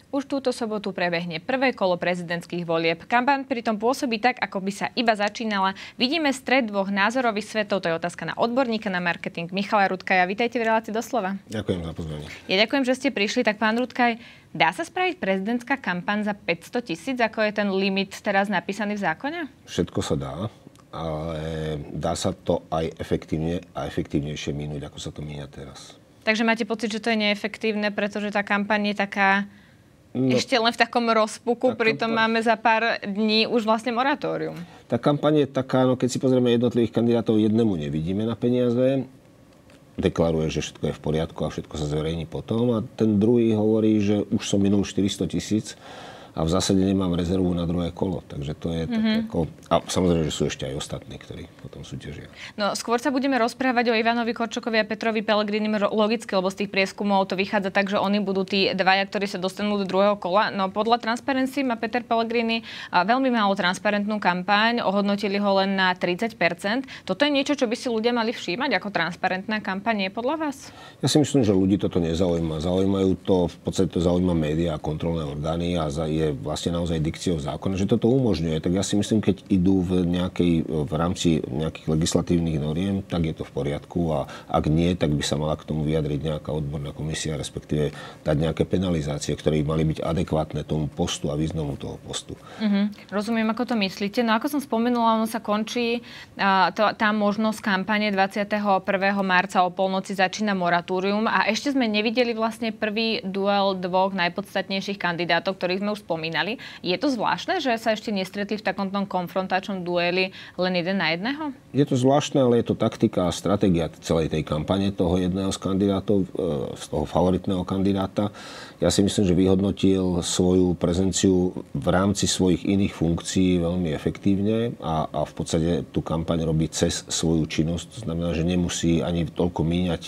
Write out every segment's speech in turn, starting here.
Už túto sobotu prebehne prvé kolo prezidentských volieb. Kampaň pritom pôsobí tak, ako by sa iba začínala. Vidíme stret dvoch názorových svetov. To je otázka na odborníka na marketing Michala Rudkaja. Vítajte v relácii Doslova. Ďakujem za pozvanie. Ja ďakujem, že ste prišli. Tak pán Rudkaj, dá sa spraviť prezidentská kampaň za 500 000, ako je ten limit teraz napísaný v zákone? Všetko sa dá, ale dá sa to aj efektívne a efektívnejšie minúť, ako sa to míňa teraz. Takže máte pocit, že to je neefektívne, pretože tá kampaň je taká... Ešte len v takom rozpuku, pritom máme za pár dní už vlastne moratórium. Tá kampaň je taká, keď si pozrieme jednotlivých kandidátov, jednému nevidíme na peniaze, deklaruje, že všetko je v poriadku a všetko sa zverejní potom, a ten druhý hovorí, že už som minul 400 000 a v zásade nemám rezervu na druhé kolo. Takže to je tak ako... A samozrejme, že sú ešte aj ostatní, ktorí potom súťažia. No, skôr sa budeme rozprávať o Ivanovi Korčokovi a Petrovi Pellegrinim logicky, lebo z tých prieskumov to vychádza tak, že oni budú tí dvaja, ktorí sa dostanú do druhého kola. No podľa Transparency má Peter Pellegrini veľmi málo transparentnú kampaň, ohodnotili ho len na 30%. Toto je niečo, čo by si ľudia mali všímať ako transparentná kampaň, nie podľa vás? Ja si myslím, že ľudí toto nezaujíma. Zaujímajú to, v podstate to zaujíma médiá a kontrolné orgány a je vlastne naozaj dikciou zákona, že toto umožňuje. Tak ja si myslím, keď idú v rámci nejakých legislatívnych noriem, tak je to v poriadku, a ak nie, tak by sa mala k tomu vyjadriť nejaká odborná komisia, respektíve dať nejaké penalizácie, ktoré mali byť adekvátne tomu postu a významu toho postu. Rozumiem, ako to myslíte. No ako som spomenula, ono sa končí tá možnosť kampane 21. marca o polnoci začína moratórium a ešte sme nevideli vlastne prvý duel dvoch najpodstatnejších kandidátov, ktorých sme už spomínali. Je to zvláštne, že sa ešte nestretli v takomto konfrontačnom dueli len jeden na jedného? Je to zvláštne, ale je to taktika a stratégia celej tej kampane toho jedného z kandidátov, z toho favoritného kandidáta. Ja si myslím, že vyhodnotil svoju prezenciu v rámci svojich iných funkcií veľmi efektívne a v podstate tú kampaň robí cez svoju činnosť. To znamená, že nemusí ani toľko míňať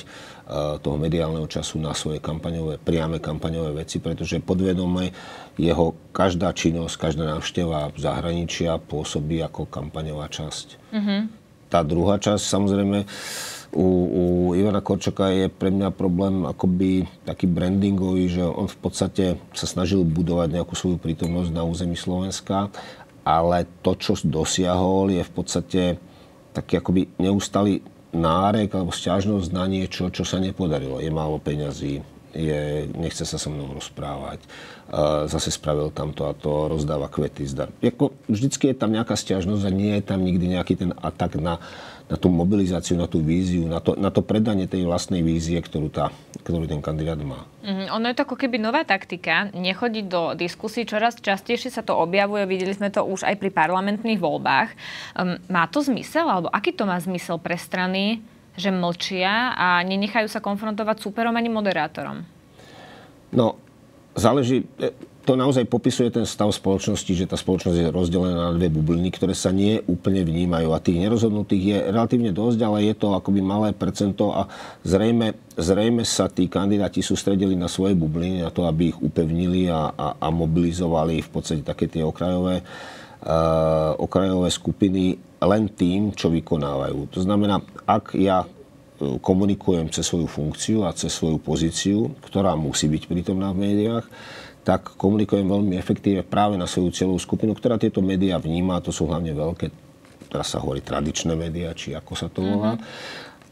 toho mediálneho času na svoje priame kampaňové veci, pretože podvedome jeho každá činnosť, každá návšteva zahraničia pôsobí ako kampaňová časť. Tá druhá časť, samozrejme, u Ivana Korčoka je pre mňa problém akoby taký brandingový, že on v podstate sa snažil budovať nejakú svoju prítomnosť na území Slovenska, ale to, čo dosiahol, je v podstate taký akoby neustály nárek alebo sťažnosť na niečo, čo sa nepodarilo. Je málo peňazí, nechce sa so mnou rozprávať, zase spravil tamto a to, rozdáva kvety, zdar. Vždycky je tam nejaká sťažnosť a nie je tam nikdy nejaký ten atak na tú mobilizáciu, na tú víziu, na to predanie tej vlastnej vízie, ktorú ten kandidát má. Ono je to ako keby nová taktika, nechodiť do diskusí, čoraz častejšie sa to objavuje, videli sme to už aj pri parlamentných voľbách. Má to zmysel, alebo aký to má zmysel pre strany, že mlčia a nenechajú sa konfrontovať súperom ani moderátorom? No, záleží... To naozaj popisuje ten stav spoločnosti, že tá spoločnosť je rozdelená na dve bubliny, ktoré sa nie úplne vnímajú. A tých nerozhodnutých je relatívne dosť, ale je to akoby malé percento a zrejme sa tí kandidáti sústredili na svoje bubliny, na to, aby ich upevnili a mobilizovali v podstate také tie okrajové skupiny len tým, čo vykonávajú. To znamená, ak ja komunikujem cez svoju funkciu a cez svoju pozíciu, ktorá musí byť prítomná v médiách, tak komunikujem veľmi efektívne práve na svoju celú skupinu, ktorá tieto médiá vníma. To sú hlavne veľké, teraz sa hovorí tradičné médiá, či ako sa to volá.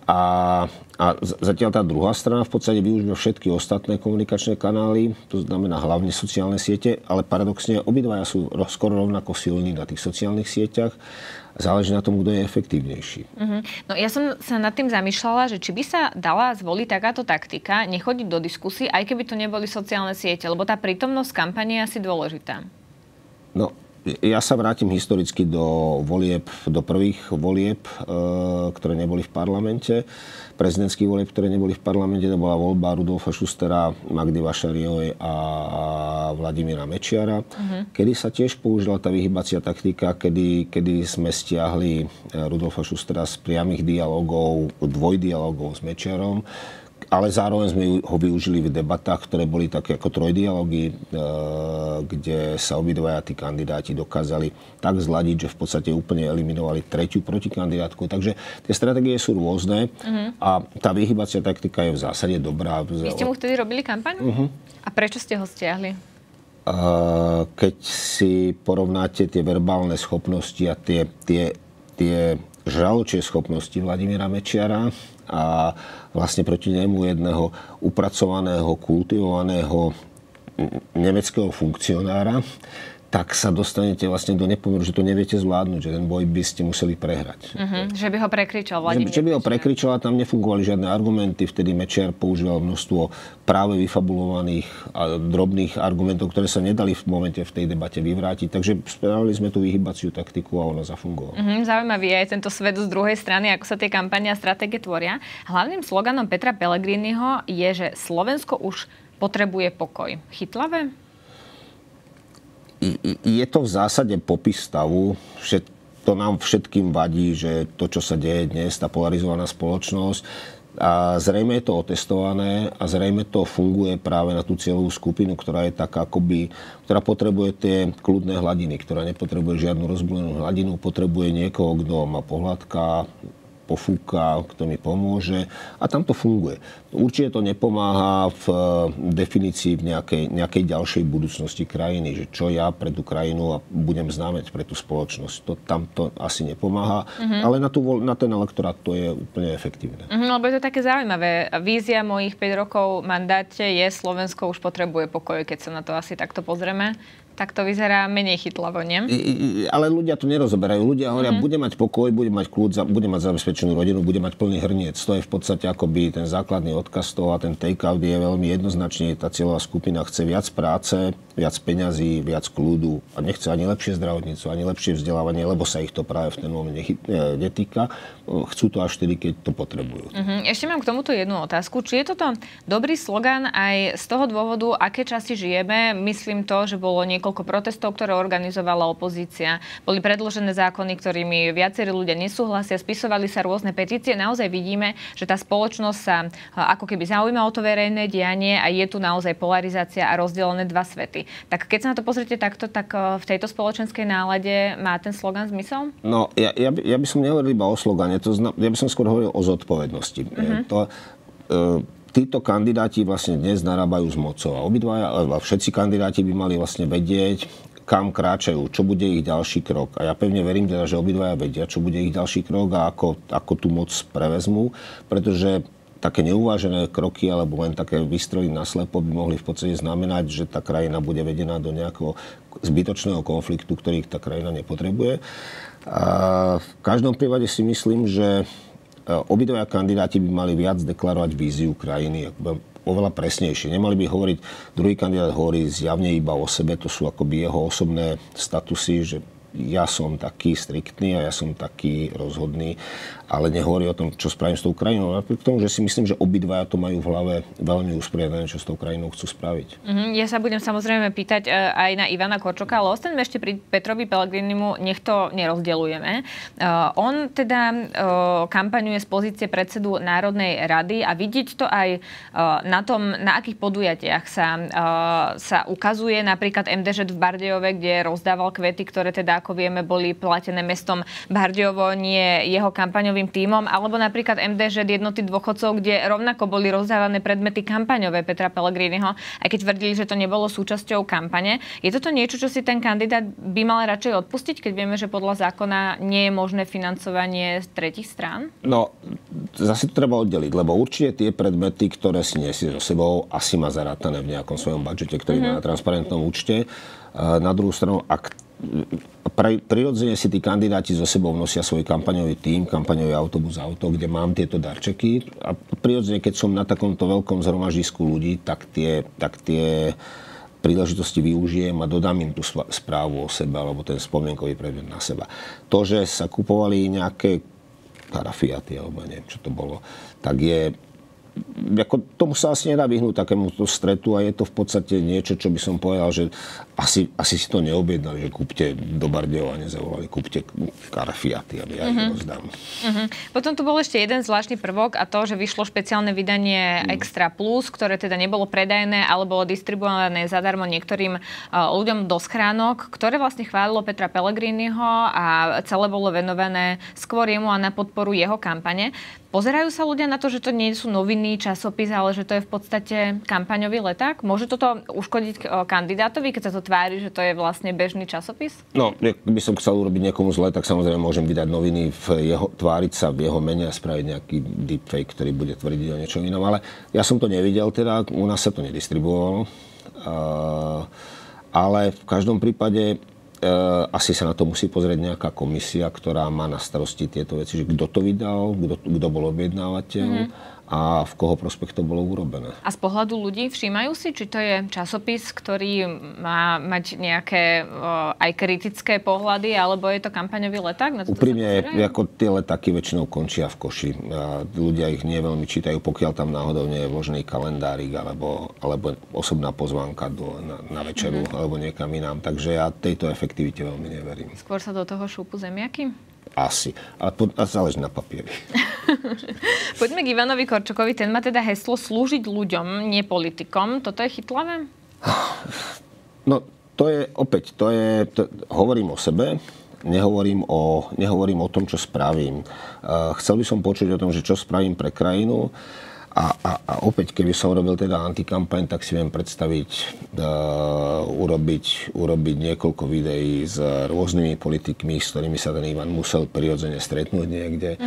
A zatiaľ tá druhá strana v podstate využíva všetky ostatné komunikačné kanály, to znamená hlavne sociálne siete, ale paradoxne obidvaja sú skoro rovnako silní na tých sociálnych sieťach. Záleží na tom, kto je efektívnejší. No ja som sa nad tým zamýšľala, že či by sa dala zvoliť takáto taktika, nechodiť do diskusí, aj keby to neboli sociálne siete, lebo tá prítomnosť kampane je asi dôležitá. No, ja sa vrátim historicky do prvých volieb, ktoré neboli v parlamente. Prezidentských volieb, ktoré neboli v parlamente, to bola voľba Rudolfa Schustera, Magdy Vašariovej a Vladimíra Mečiara, kedy sa tiež použila tá vyhybacia taktika, kedy sme stiahli Rudolfa Schustera z priamych dialogov, dvojdialogov s Mečiarom, ale zároveň sme ho využili v debatách, ktoré boli také ako trojdialógy, kde sa obidvaja tí kandidáti dokázali tak zladiť, že v podstate úplne eliminovali tretiu protikandidátku. Takže tie stratégie sú rôzne a tá vyhybacia taktika je v zásade dobrá. Vy ste mu vtedy robili kampaň? A prečo ste ho stiahli? keď si porovnáte tie verbálne schopnosti a tie žraločie schopnosti Vladimíra Mečiara a vlastne proti nemu jedného upracovaného, kultivovaného nemeckého funkcionára, tak sa dostanete vlastne do nepomeru, že to neviete zvládnuť, že ten boj by ste museli prehrať. Že by ho prekričal Vladimír. Že by ho prekričal a tam nefungovali žiadne argumenty. Vtedy Mečiar používal množstvo práve vyfabulovaných a drobných argumentov, ktoré sa nedali v momente v tej debate vyvrátiť. Takže spravili sme tú vyhybaciu taktiku a ona zafungovala. Zaujímavý je aj tento svet z druhej strany, ako sa tie kampane a stratégie tvoria. Hlavným sloganom Petra Pellegriniho je, že Slovensko už potrebuje pokoj. Chytlavé? Je to v zásade popis stavu. To nám všetkým vadí, že to, čo sa deje dnes, tá polarizovaná spoločnosť, a zrejme je to otestované a zrejme to funguje práve na tú cieľovú skupinu, ktorá je taká akoby, ktorá potrebuje tie kľudné hladiny, ktorá nepotrebuje žiadnu rozbúrenú hladinu, potrebuje niekoho, kto ma pohľadká, pofúka, kto mi pomôže a tam to funguje. Určite to nepomáha v definícii v nejakej ďalšej budúcnosti krajiny, že čo ja pre tú krajinu a budem známeť pre tú spoločnosť. Tam to asi nepomáha, ale na ten elektorát to je úplne efektívne. Lebo je to také zaujímavé. Vízia mojich 5 rokov v mandáte je Slovensko už potrebuje pokoj, keď sa na to asi takto pozrieme. Tak to vyzerá menej chytlavo, nie? Ale ľudia to nerozoberajú. Ľudia hovoria, bude mať pokoj, bude mať kľud, bude mať zabezpečenú rodinu, bude mať plný hrniec. To je v podstate akoby ten základný odkaz toho a ten take-out je veľmi jednoznačný. Tá cieľová skupina chce viac práce, viac peňazí, viac kľudu a nechce ani lepšie zdravotníctvo, ani lepšie vzdelávanie, lebo sa ich to práve v ten moment netýka. Chcú to až vtedy, keď to potrebujú. Ešte mám k tomuto jednu otázku. Či je toto dobrý slogan aj z toho dôvodu, aké časy žijeme? Myslím to, že bolo niekoľko protestov, ktoré organizovala opozícia. Boli predložené zákony, ktorými viacerí ľudia nesúhlasia, spisovali sa rôzne petície. Naozaj vidíme, že tá spoločnosť sa ako keby zaujíma o to verejné dianie a je tu naozaj polarizácia a rozdelené dva svety. Tak keď sa na to pozrite takto, tak v tejto spoločenskej nálade má ten slogan zmysel? No, ja by som nehovoril iba o slogane, ja by som skôr hovoril o zodpovednosti. Títo kandidáti vlastne dnes narábajú s mocou a všetci kandidáti by mali vlastne vedieť, kam kráčajú, čo bude ich ďalší krok. A ja pevne verím teda, že obidvaja vedia, čo bude ich ďalší krok a ako tú moc prevezmú, pretože také neuvážené kroky alebo len také výstrely naslepo by mohli v podstate znamenať, že tá krajina bude vedená do nejakého zbytočného konfliktu, ktorý tá krajina nepotrebuje. A v každom prípade si myslím, že obidvaja kandidáti by mali viac deklarovať víziu krajiny, oveľa presnejšie. Nemali by hovoriť, druhý kandidát hovorí zjavne iba o sebe, to sú akoby jeho osobné statusy, že ja som taký striktný a ja som taký rozhodný, ale nehovorí o tom, čo spravím s tou krajinou. Napriek tomu, že si myslím, že obidvaja to majú v hlave veľmi usporiadané, čo s tou krajinou chcú spraviť. Ja sa budem samozrejme pýtať aj na Ivana Korčoka, ale ostaňme ešte pri Petrovi Pellegrinimu, nech to nerozdeľujeme. On teda kampaňuje z pozície predsedu Národnej rady a vidieť to aj na tom, na akých podujatiach sa ukazuje. Napríklad MDŽ v Bardejove, kde rozdával kvety, ktoré teda, ako vieme, boli platené mestom Bardejovo, nie jeho kampaňovým tímom, alebo napríklad MDŽ jednoty dôchodcov, kde rovnako boli rozdávané predmety kampaňové Petra Pellegriniho, aj keď tvrdili, že to nebolo súčasťou kampane. Je toto niečo, čo si ten kandidát by mal radšej odpustiť, keď vieme, že podľa zákona nie je možné financovanie z tretích strán? No, zase to treba oddeliť, lebo určite tie predmety, ktoré si nesie so sebou, asi má zarátané v nejakom svojom budžete, ktorý má na transparentnom účte. Na druhú stranu, prirodzene si tí kandidáti so sebou nosia svoj kampaňový tím, kampaňový autobus, auto, kde mám tieto darčeky. A prirodzene, keď som na takomto veľkom zhromaždisku ľudí, tak tie príležitosti využijem a dodám im tú správu o sebe alebo ten spomienkový predmet na seba. To, že sa kupovali nejaké parafiaty alebo neviem, čo to bolo, tak je tomu sa asi nedá vyhnúť takémuto stretu a je to v podstate niečo, čo by som povedal, že asi si to neobjednali, že kúpte do Bardejova, nezavolali, kúpte karafiaty, aby ja ich rozdám. Potom tu bol ešte jeden zvláštny prvok a to, že vyšlo špeciálne vydanie Extra Plus, ktoré teda nebolo predajné, ale bolo distribuované zadarmo niektorým ľuďom do schránok, ktoré vlastne chválilo Petra Pellegriniho a celé bolo venované skôr jemu a na podporu jeho kampane. Pozerajú sa ľudia na to, že to nie sú noviny, časopis, ale že to je v podstate kampaňový leták? Môže toto uškodiť kandidátovi, keď sa to tvári, že to je vlastne bežný časopis? No, ak by som chcel urobiť niekomu zle, tak samozrejme môžem vydať noviny, tváriť sa v jeho mene a spraviť nejaký deepfake, ktorý bude tvrdiť o niečom inom. Ale ja som to nevidel, teda u nás sa to nedistribuovalo. Ale v každom prípade asi sa na to musí pozrieť nejaká komisia, ktorá má na starosti tieto veci, že kto to vydal, kto bol objednávateľ a v koho prospech to bolo urobené. A z pohľadu ľudí všímajú si, či to je časopis, ktorý má mať nejaké aj kritické pohľady, alebo je to kampaňový leták? Úprimne, ako tie letáky väčšinou končia v koši. A ľudia ich nie veľmi čítajú, pokiaľ tam náhodou nie je vložený kalendárik alebo osobná pozvánka na večeru alebo niekam inám. Takže ja tejto efektivite veľmi neverím. Skôr sa do toho šúpu zemiaky? Asi. A záleží na papieri. Poďme k Ivanovi Korčokovi. Ten má teda heslo slúžiť ľuďom, nie politikom. Toto je chytlavé? No, hovorím o sebe, nehovorím o tom, čo spravím. Chcel by som počuť o tom, že čo spravím pre krajinu. A opäť, keby som robil teda antikampaň, tak si viem predstaviť urobiť niekoľko videí s rôznymi politikmi, s ktorými sa ten Ivan musel prirodzene stretnúť niekde.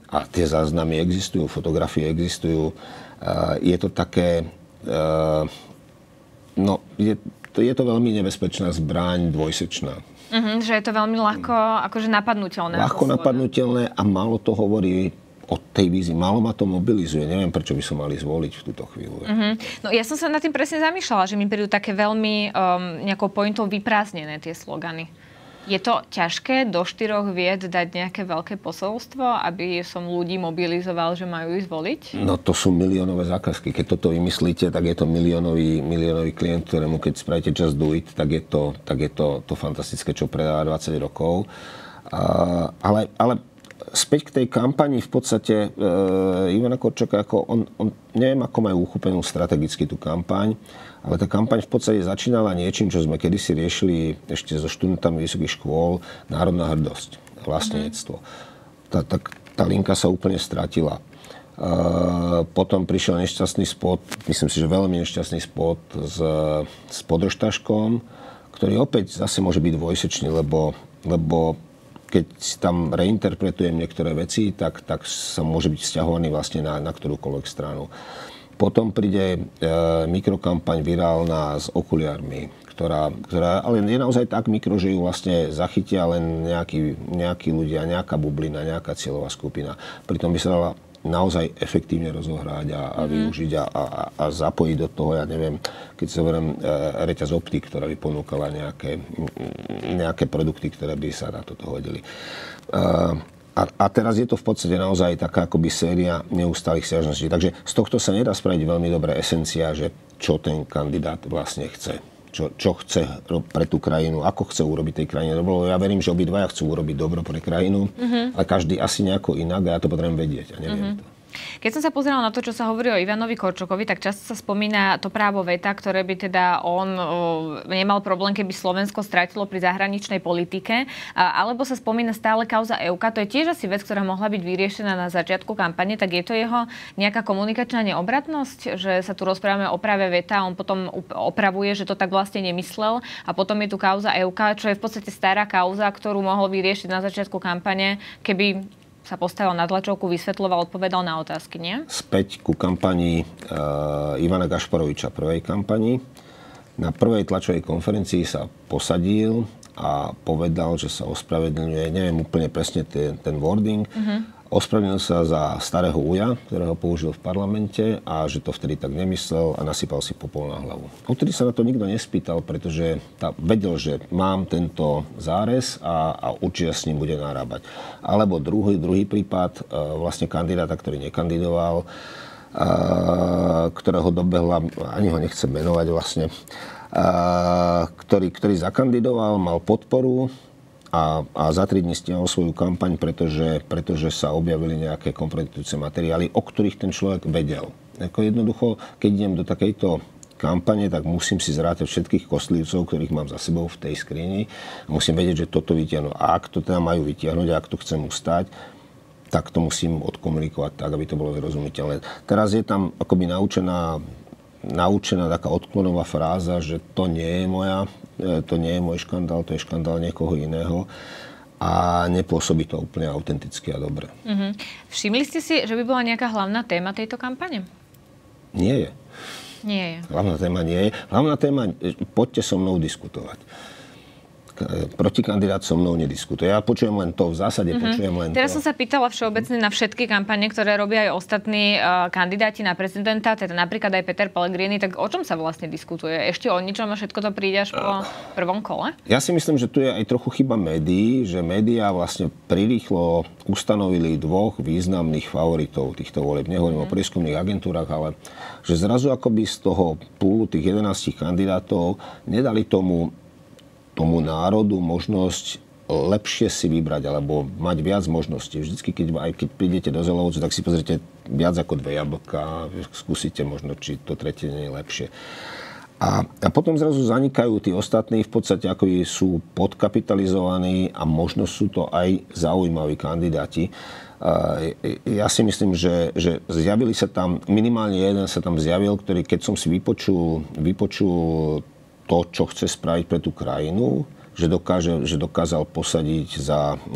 A tie záznamy existujú, fotografie existujú. Je to také... je to veľmi nebezpečná zbraň, dvojsečná. Že je to veľmi ľahko akože napadnutelné. Ľahko napadnutelné a málo to hovorí od tej vízy. Málo ma to mobilizuje. Neviem, prečo by som mali zvoliť v túto chvíľu. No ja som sa nad tým presne zamýšľala, že mi prídu také veľmi nejakou pointou vyprázdnené tie slogany. Je to ťažké do 4 viet dať nejaké veľké posolstvo, aby som ľudí mobilizoval, že majú ísť voliť? No to sú miliónové zákazky. Keď toto vymyslíte, tak je to miliónový klient, ktorému keď spravíte Just Do It, tak je to fantastické, čo predáva 20 rokov. Ale späť k tej kampani, v podstate Ivana Korčoka, on neviem, ako majú uchopenú strategicky tú kampaň, ale tá kampaň v podstate začínala niečím, čo sme kedysi riešili ešte so študentami vysokých škôl, národná hrdosť, vlastníctvo. Tá linka sa úplne stratila. Potom prišiel nešťastný spot, myslím si, že veľmi nešťastný spot s podržtaškom, ktorý opäť zase môže byť dvojsečný, lebo keď tam reinterpretujem niektoré veci, tak sa môže byť vzťahovaný vlastne na ktorúkoľvek stranu. Potom príde mikrokampaň virálna s okuliármi, ktorá ale je naozaj tak mikro, že ju vlastne zachytia len nejakí ľudia, nejaká bublina, nejaká cieľová skupina. Pritom by sa dala naozaj efektívne rozohrať a využiť a zapojiť do toho, ja neviem, keď sa zoberiem reťaz optik, ktorá by ponúkala nejaké produkty, ktoré by sa na toto hodili. A teraz je to v podstate naozaj taká akoby séria neustálých sťažností. Takže z tohto sa nedá spraviť veľmi dobrá esencia, že čo ten kandidát vlastne chce. Čo chce pre tú krajinu, ako chce urobiť tej krajine dobro. Ja verím, že obidvaja chcú urobiť dobro pre krajinu, ale každý asi nejako inak a ja to potrebujem vedieť a neviem to. Keď som sa pozerala na to, čo sa hovorí o Ivanovi Korčokovi, tak často sa spomína to právo veta, ktoré by teda on nemal problém, keby Slovensko stratilo pri zahraničnej politike. Alebo sa spomína stále kauza EUKA. To je tiež asi vec, ktorá mohla byť vyriešená na začiatku kampane. Tak je to jeho nejaká komunikačná neobratnosť, že sa tu rozprávame o práve veta a on potom opravuje, že to tak vlastne nemyslel. A potom je tu kauza EUKA, čo je v podstate stará kauza, ktorú mohol vyriešiť na začiatku kampane, keby sa postavil na tlačovku, vysvetľoval, odpovedal na otázky, nie? Späť ku kampanii Ivana Gašparoviča, prvej kampanii. Na prvej tlačovej konferencii sa posadil a povedal, že sa ospravedlňuje, neviem úplne presne ten wording, ospravedlnil sa za starého uja, ktorého použil v parlamente a že to vtedy tak nemyslel a nasypal si popol na hlavu. Odtedy sa na to nikto nespýtal, pretože vedel, že mám tento zárez a určite s ním bude narábať. Alebo druhý prípad, vlastne kandidáta, ktorý nekandidoval, ktorého dobehla, ani ho nechcem menovať vlastne, ktorý zakandidoval, mal podporu, a za 3 dní stiahol svoju kampaň, pretože sa objavili nejaké kompromitujúce materiály, o ktorých ten človek vedel. Jednoducho, keď idem do takejto kampane, tak musím si zrátať všetkých kostlivcov, ktorých mám za sebou v tej skrini. Musím vedieť, že toto vytiahnu. A ak to teda majú vytiahnuť, ak to chcem ustať, tak to musím odkomunikovať tak, aby to bolo zrozumiteľné. Teraz je tam akoby naučená taká odklonová fráza, že to nie je môj škandál, to je škandál niekoho iného a nepôsobí to úplne autenticky a dobre. Všimli ste si, že by bola nejaká hlavná téma tejto kampane? Nie je. Nie je. Hlavná téma nie je. Hlavná téma, poďte so mnou diskutovať. Protikandidát so mnou nediskutuje. Ja počujem len to, v zásade počujem len Teraz to. som sa pýtala všeobecne na všetky kampane, ktoré robia aj ostatní kandidáti na prezidenta, teda napríklad aj Peter Pellegrini, tak o čom sa vlastne diskutuje? Ešte o ničom a všetko to príde až po prvom kole? Ja si myslím, že tu je aj trochu chyba médií, že médiá vlastne prirýchlo ustanovili dvoch významných favoritov týchto volieb. Nehovorím o prieskumných agentúrach, ale že zrazu akoby z toho púlu tých 11 kandidátov nedali tomu národu možnosť lepšie si vybrať, alebo mať viac možností. Vždycky, keď prídete do Zelovcu, tak si pozrite viac ako 2 jablká, skúsite možno, či to tretie nie je lepšie. A potom zrazu zanikajú tí ostatní, v podstate ako sú podkapitalizovaní a možno sú to aj zaujímaví kandidáti. Ja si myslím, že zjavili sa tam, minimálne jeden sa tam zjavil, ktorý keď som si vypočul to, čo chce spraviť pre tú krajinu, že dokázal posadiť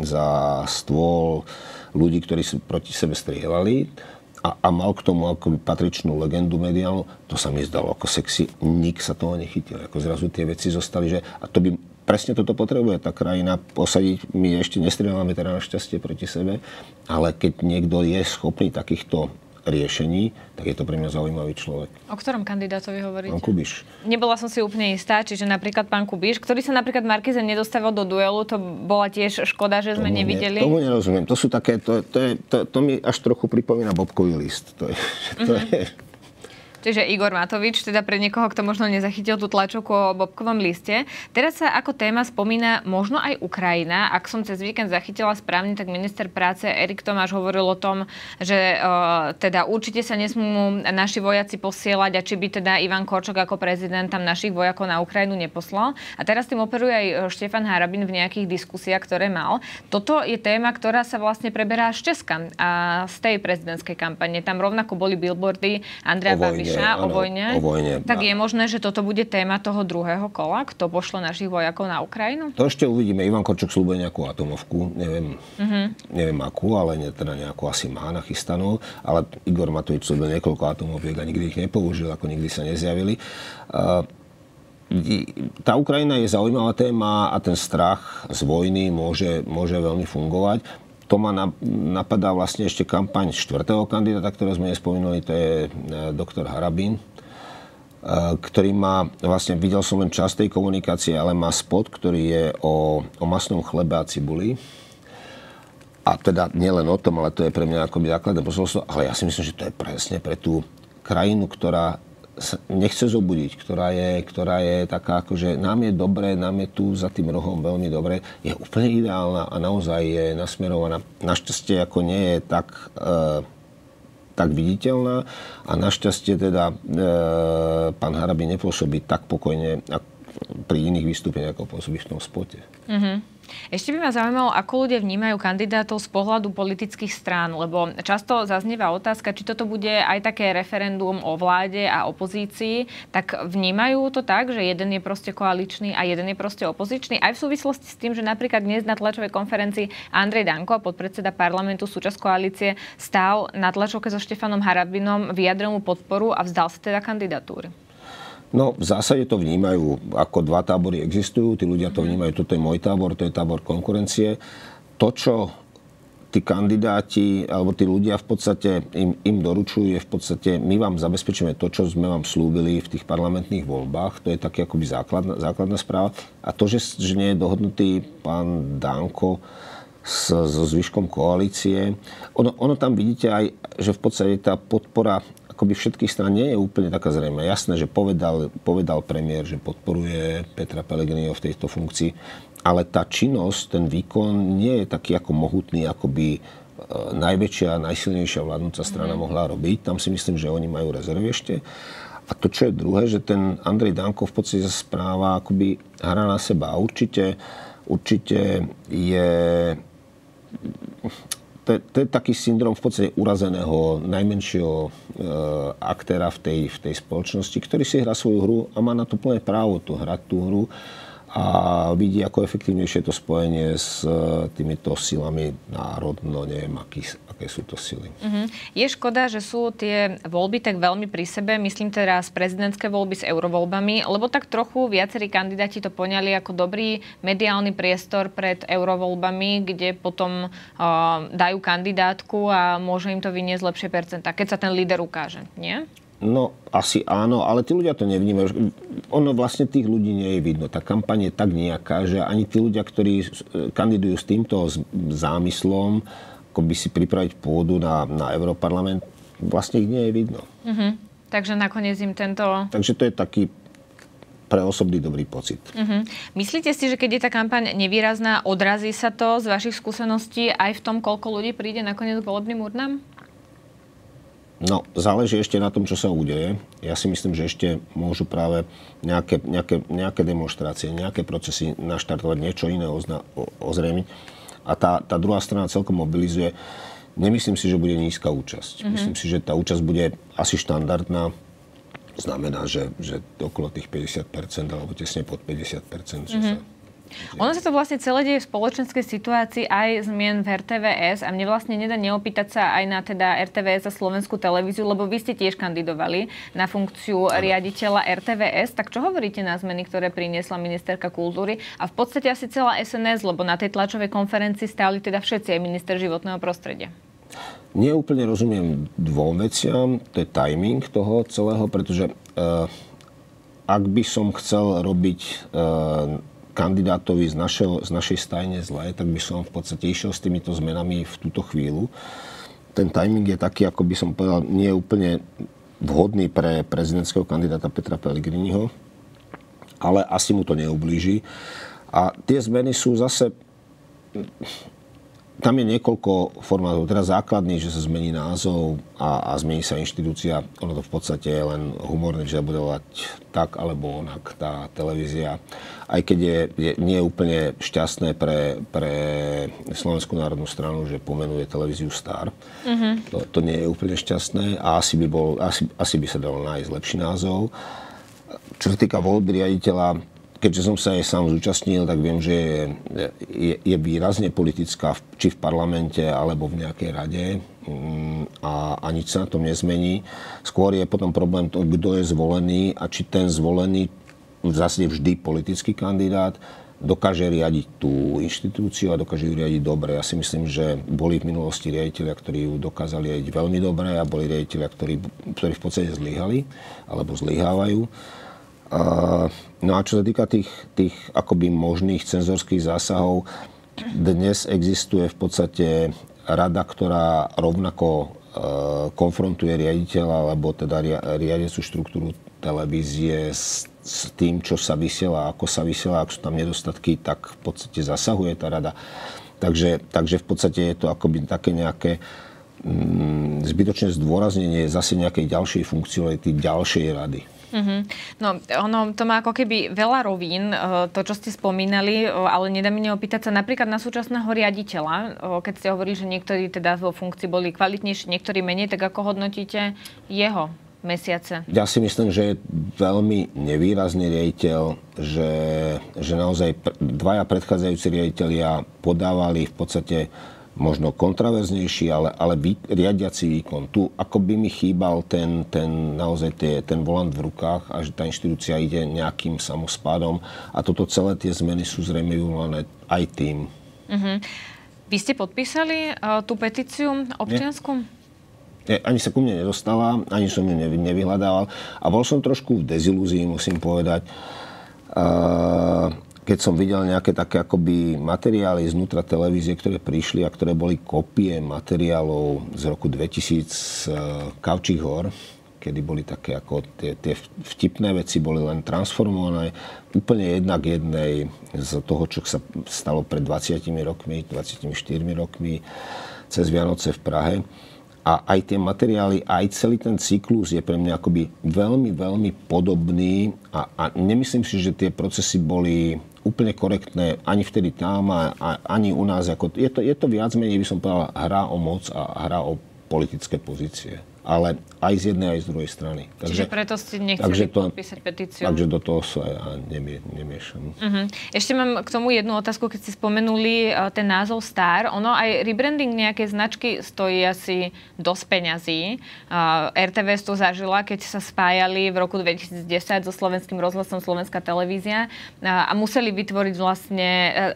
za stôl ľudí, ktorí si proti sebe strieľali a mal k tomu ako patričnú legendu mediálnu, to sa mi zdalo ako sexy. Nik sa toho nechytil. Ako zrazu tie veci zostali, že a to by presne toto potrebuje tá krajina posadiť. My ešte nestrieľame teda našťastie proti sebe, ale keď niekto je schopný takýchto riešení, tak je to pre mňa zaujímavý človek. O ktorom kandidátovi hovoríte? Pán Kubiš. Nebola som si úplne istá, čiže napríklad pán Kubiš, ktorý sa napríklad Markize nedostavil do duelu, to bola tiež škoda, že sme nevideli. Tomu nerozumiem. To sú také, to mi až trochu pripomína Bobkový list. To je Čiže Igor Matovič, teda pre niekoho, kto možno nezachytil tú tlačovku o Bobkovom liste. Teraz sa ako téma spomína možno aj Ukrajina. Ak som cez víkend zachytila správne, tak minister práce Erik Tomáš hovoril o tom, že teda určite sa nesmú naši vojaci posielať a či by teda Ivan Korčok ako prezident tam našich vojakov na Ukrajinu neposlal. A teraz tým operuje aj Štefan Harabin v nejakých diskusiách, ktoré mal. Toto je téma, ktorá sa vlastne preberá z Česka a z tej prezidentskej kampane. Tam rovnako boli billboardy Andreja Babiša o vojne. Tak je možné, že toto bude téma toho druhého kola? Kto pošle našich vojakov na Ukrajinu? To ešte uvidíme. Ivan Korčok sľubuje nejakú atomovku. Neviem akú, ale teda nejakú asi má nachystanú. Ale Igor Matovič sľubuje niekoľko atomoviek a nikdy ich nepoužil, ako nikdy sa nezjavili. Tá Ukrajina je zaujímavá téma a ten strach z vojny môže veľmi fungovať. To ma napadá vlastne ešte kampaň 4. kandidáta, ktorého sme nespomínali, to je doktor Harabin, ktorý má, vlastne videl som len časť tej komunikácie, ale má spot, ktorý je o masnom chlebe a cibuli. A teda nielen o tom, ale to je pre mňa akoby základné posolstvo, ale ja si myslím, že to je presne pre tú krajinu, ktorá sa nechce zobudiť, ktorá je taká, akože nám je dobre, nám je tu za tým rohom veľmi dobre, je úplne ideálna a naozaj je nasmerovaná. Našťastie ako nie je tak viditeľná a našťastie teda pán Harabin nepôsobí tak pokojne pri iných vystúpeniach, ako pôsobí v tom spote. Ešte by ma zaujímalo, ako ľudia vnímajú kandidátov z pohľadu politických strán, lebo často zaznieva otázka, či toto bude aj také referendum o vláde a opozícii, tak vnímajú to tak, že jeden je proste koaličný a jeden je proste opozičný, aj v súvislosti s tým, že napríklad dnes na tlačovej konferencii Andrej Danko, podpredseda parlamentu, súčasť koalície, stál na tlačovke so Štefanom Harabinom, vyjadril mu podporu a vzdal sa teda kandidatúry. No, v zásade to vnímajú, ako dva tábory existujú, tí ľudia to vnímajú, toto je môj tábor, to je tábor konkurencie. To, čo tí kandidáti, alebo tí ľudia v podstate im doručujú, je v podstate, my vám zabezpečíme to, čo sme vám slúbili v tých parlamentných voľbách, to je taký akoby základná správa. A to, že nie je dohodnutý pán Danko so zvyškom koalície, ono tam vidíte aj, že v podstate tá podpora akoby všetkých strán nie je úplne taká zrejmá. Jasné, že povedal premiér, že podporuje Petra Pellegriniho v tejto funkcii, ale tá činnosť, ten výkon nie je taký ako mohutný, ako by najväčšia, najsilnejšia vládnúca strana mohla robiť. Tam si myslím, že oni majú rezervy ešte. A to, čo je druhé, že ten Andrej Danko v podstate správa akoby hrá na seba. Určite je to je taký syndrom v podstate urazeného najmenšieho aktéra v tej spoločnosti, ktorý si hrá svoju hru a má na to plné právo hrať tú hru a vidí, ako efektívnejšie to spojenie s týmito silami národno, neviem, aké sú to sily. Je škoda, že sú tie voľby tak veľmi pri sebe, myslím teraz prezidentské voľby s eurovoľbami, lebo tak trochu viacerí kandidáti to poňali ako dobrý mediálny priestor pred eurovoľbami, kde potom dajú kandidátku a môže im to vyniesť lepšie percentá, keď sa ten líder ukáže, nie? No, asi áno, ale tí ľudia to nevnímajú. Ono vlastne tých ľudí nie je vidno. Tá kampaň je tak nejaká, že ani tí ľudia, ktorí kandidujú s týmto zámyslom, ako by si pripraviť pôdu na Europarlament, vlastne ich nie je vidno. Takže nakoniec im tento... Takže to je taký pre osobný dobrý pocit. Myslíte si, že keď je tá kampaň nevýrazná, odrazí sa to z vašich skúseností aj v tom, koľko ľudí príde nakoniec k volebným urnám? No, záleží ešte na tom, čo sa udeje. Ja si myslím, že ešte môžu práve nejaké demonštrácie, nejaké procesy naštartovať, niečo iné ozrejmiť. A tá druhá strana celkom mobilizuje. Nemyslím si, že bude nízka účasť. Myslím si, že tá účasť bude asi štandardná. Znamená, že okolo tých 50% alebo tesne pod 50%. Že sa ono sa to vlastne celé deje v spoločenskej situácii aj zmien v RTVS a mne vlastne nedá neopýtať sa aj na teda RTVS a Slovenskú televíziu, lebo vy ste tiež kandidovali na funkciu riaditeľa RTVS. Tak čo hovoríte na zmeny, ktoré priniesla ministerka kultúry a v podstate asi celá SNS, lebo na tej tlačovej konferencii stáli teda všetci, aj minister životného prostredia? Nie úplne rozumiem dvom veciam. To je timing toho celého, pretože ak by som chcel robiť kandidátovi z našej stajne zle, tak by som v podstate išiel s týmito zmenami v túto chvíľu. Ten timing je taký, ako by som povedal, nie je úplne vhodný pre prezidentského kandidáta Petra Pellegriniho, ale asi mu to neublíži. A tie zmeny sú zase... Tam je niekoľko formátov. Teraz základný, že sa zmení názov a zmení sa inštitúcia. Ono to v podstate je len humorné, že bude volať tak alebo onak tá televízia. Aj keď nie je úplne šťastné pre Slovenskú národnú stranu, že pomenuje televíziu Star. To nie je úplne šťastné a asi by sa dalo nájsť lepší názov. Čo sa týka voľby riaditeľa, keďže som sa aj sám zúčastnil, tak viem, že je výrazne politická, či v parlamente, alebo v nejakej rade a nič sa na tom nezmení. Skôr je potom problém to, kto je zvolený a či ten zvolený, zase vždy politický kandidát, dokáže riadiť tú inštitúciu a dokáže ju riadiť dobre. Ja si myslím, že boli v minulosti riaditeľia, ktorí ju dokázali riadiť veľmi dobre a boli riaditeľia, ktorí v podstate zlyhali alebo zlyhávajú. No a čo sa týka tých akoby možných cenzorských zásahov, dnes existuje v podstate rada, ktorá rovnako konfrontuje riaditeľa alebo teda riadiacu štruktúru televízie s tým, čo sa vysiela, ako sa vysiela, ak sú tam nedostatky, tak v podstate zasahuje tá rada. Takže v podstate je to akoby také nejaké zbytočné zdôraznenie zase nejakej ďalšej funkcionality, ďalšej rady. No, ono to má ako keby veľa rovín, to, čo ste spomínali, ale nedá mi neopýtať sa napríklad na súčasného riaditeľa. Keď ste hovorili, že niektorí teda vo funkcii boli kvalitnejší, niektorí menej, tak ako hodnotíte jeho mesiace? Ja si myslím, že je veľmi nevýrazný riaditeľ, že naozaj dvaja predchádzajúci riaditeľia podávali v podstate možno kontraverznejší, ale riadiaci výkon. Tu ako by mi chýbal ten volant v rukách a že tá inštitúcia ide nejakým samospádom a toto celé tie zmeny sú zrejme vyvolané aj tým. Vy ste podpísali tú petíciu občiansku? Ani sa ku mne nedostala, ani som ju nevyhľadával a bol som trošku v dezilúzii, musím povedať. Keď som videl nejaké také akoby materiály znútra televízie, ktoré prišli a ktoré boli kopie materiálov z roku 2000 Kavčích hor, kedy boli také ako tie vtipné veci boli len transformované úplne jednak jednej z toho, čo sa stalo pred 24 rokmi cez Vianoce v Prahe. A aj tie materiály, aj celý ten cyklus je pre mňa akoby veľmi, veľmi podobný a nemyslím si, že tie procesy boli úplne korektné ani vtedy tam a ani u nás. Je to viac menej, by som povedal, hra o moc a hra o politické pozície. Ale aj z jednej, aj z druhej strany. Čiže preto ste nechceli podpísať petíciu. Takže do toho sa ja nemiešam. Ešte mám k tomu jednu otázku, keď ste spomenuli ten názov Star. Ono aj rebranding nejakej značky stojí asi dosť peňazí. RTVS to zažila, keď sa spájali v roku 2010 so Slovenským rozhlasom Slovenská televízia a museli vytvoriť vlastne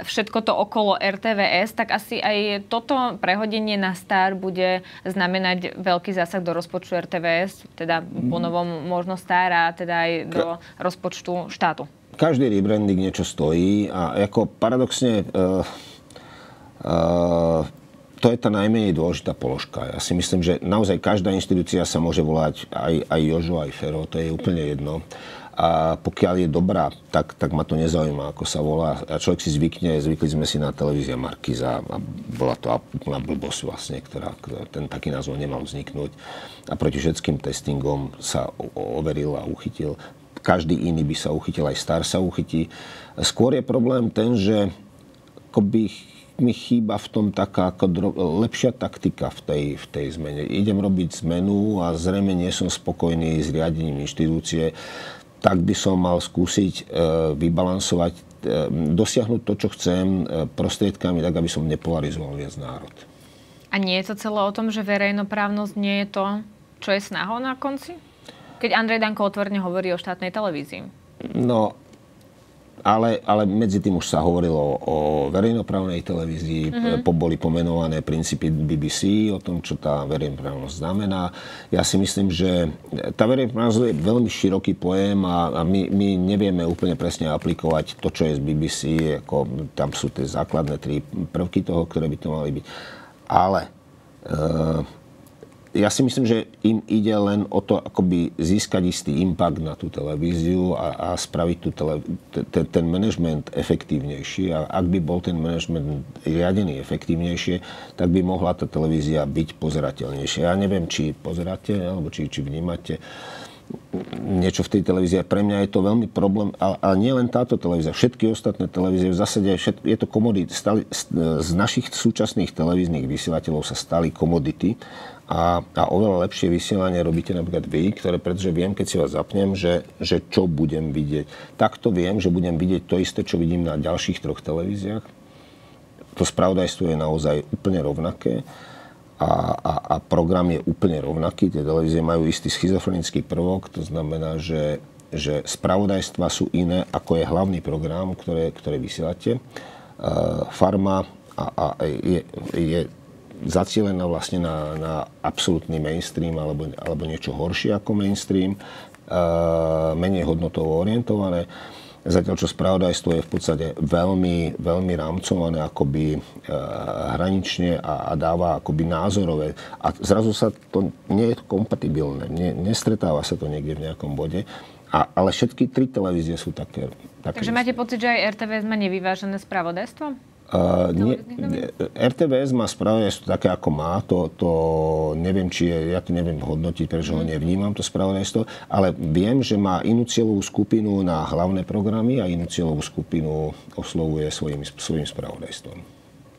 všetko to okolo RTVS, tak asi aj toto prehodenie na Star bude znamenať veľký zásah do rozpočtu RTVS, teda po novom možno Star a teda aj do rozpočtu štátu. Každý rebranding niečo stojí a ako paradoxne to je tá najmenej dôležitá položka. Ja si myslím, že naozaj každá inštitúcia sa môže volať aj Jožo, aj Fero, to je úplne jedno. A pokiaľ je dobrá, tak ma to nezaujíma, ako sa volá. A človek si zvykli sme si na televízia Markíza a bola to úplná blbosť vlastne, ktorá ten taký názov nemal vzniknúť. A proti všetkým testingom sa overil a uchytil. Každý iný by sa uchytil, aj Star sa uchytí. Skôr je problém ten, že akoby mi chýba v tom taká lepšia taktika v tej zmene. Idem robiť zmenu a zrejme nie som spokojný s riadením inštitúcie. Tak by som mal skúsiť vybalansovať, dosiahnuť to, čo chcem prostriedkami, tak aby som nepolarizoval viac národ. A nie je to celé o tom, že verejnoprávnosť nie je to, čo je snahou na konci? Keď Andrej Danko otvorene hovorí o štátnej televízii. No, ale medzi tým už sa hovorilo o verejnoprávnej televízii, boli pomenované princípy BBC o tom, čo tá verejnoprávnosť znamená. Ja si myslím, že tá verejnoprávnosť je veľmi široký pojem a my nevieme úplne presne aplikovať to, čo je z BBC, ako tam sú tie základné 3 prvky toho, ktoré by to mali byť. Ale ja si myslím, že im ide len o to, akoby získať istý impact na tú televíziu a spraviť ten manažment efektívnejší. A ak by bol ten manažment riadený efektívnejšie, tak by mohla tá televízia byť pozerateľnejšia. Ja neviem, či pozeráte, alebo či vnímate niečo v tej televízii. Pre mňa je to veľmi problém, ale nie len táto televízia, všetky ostatné televízie, v zásade je to komodity. Z našich súčasných televíznych vysielateľov sa stali komodity a oveľa lepšie vysielanie robíte napríklad vy, pretože viem, keď si vás zapnem, že čo budem vidieť. Takto viem, že budem vidieť to isté, čo vidím na ďalších 3 televíziách. To spravodajstvo je naozaj úplne rovnaké. A program je úplne rovnaký. Tie televízie majú istý schizofrenický prvok, to znamená, že spravodajstva sú iné, ako je hlavný program, ktoré vysielate. Farma je zacielená vlastne na absolútny mainstream alebo niečo horšie ako mainstream, menej hodnotovo orientované. Zatiaľ, čo spravodajstvo je v podstate veľmi, veľmi rámcované akoby hranične a dáva akoby názorové. A zrazu sa to nie je kompatibilné. Nestretáva sa to niekde v nejakom bode. Ale všetky 3 televízie sú také. Takže máte pocit, že aj RTVS má nevyvážené spravodajstvo? RTVS má spravodajstvo také, ako má. To neviem, ja to neviem hodnotiť, pretože ho nevnímam, to spravodajstvo. Ale viem, že má inú cieľovú skupinu na hlavné programy a inú cieľovú skupinu oslovuje svojím spravodajstvom.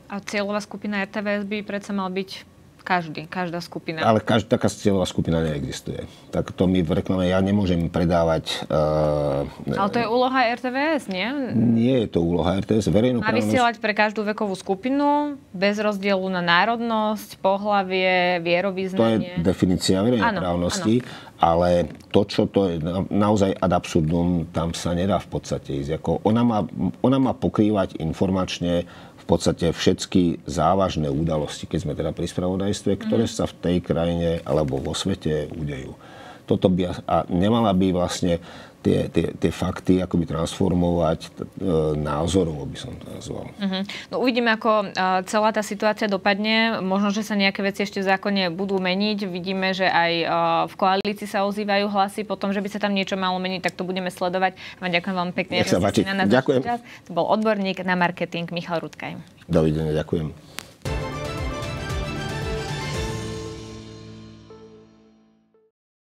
A cieľová skupina RTVS by predsa mal byť každá skupina. Ale taká cieľová skupina neexistuje. Tak to my v reklame, ja nemôžem predávať... Ale to je úloha RTVS, nie? Nie je to úloha RTVS. Má vysielať pre každú vekovú skupinu, bez rozdielu na národnosť, pohlavie, vierovyznanie. To je definícia verejnoprávnosti, ale to, čo to je naozaj ad absurdum, tam sa nedá v podstate ísť. Ona má pokrývať informačne v podstate všetky závažné udalosti, keď sme teda pri spravodajstve, ktoré sa v tej krajine alebo vo svete udejú. Toto by, a nemala by vlastne tie fakty akoby transformovať názorovo, by som to nazval. No, uvidíme, ako celá tá situácia dopadne. Možno, že sa nejaké veci ešte v zákone budú meniť. Vidíme, že aj v koalícii sa ozývajú hlasy po tom, že by sa tam niečo malo meniť, tak to budeme sledovať. Vám ďakujem veľmi pekne. Ďakujem. To bol odborník na marketing Michal Rutkaj. Dovidenia, ďakujem.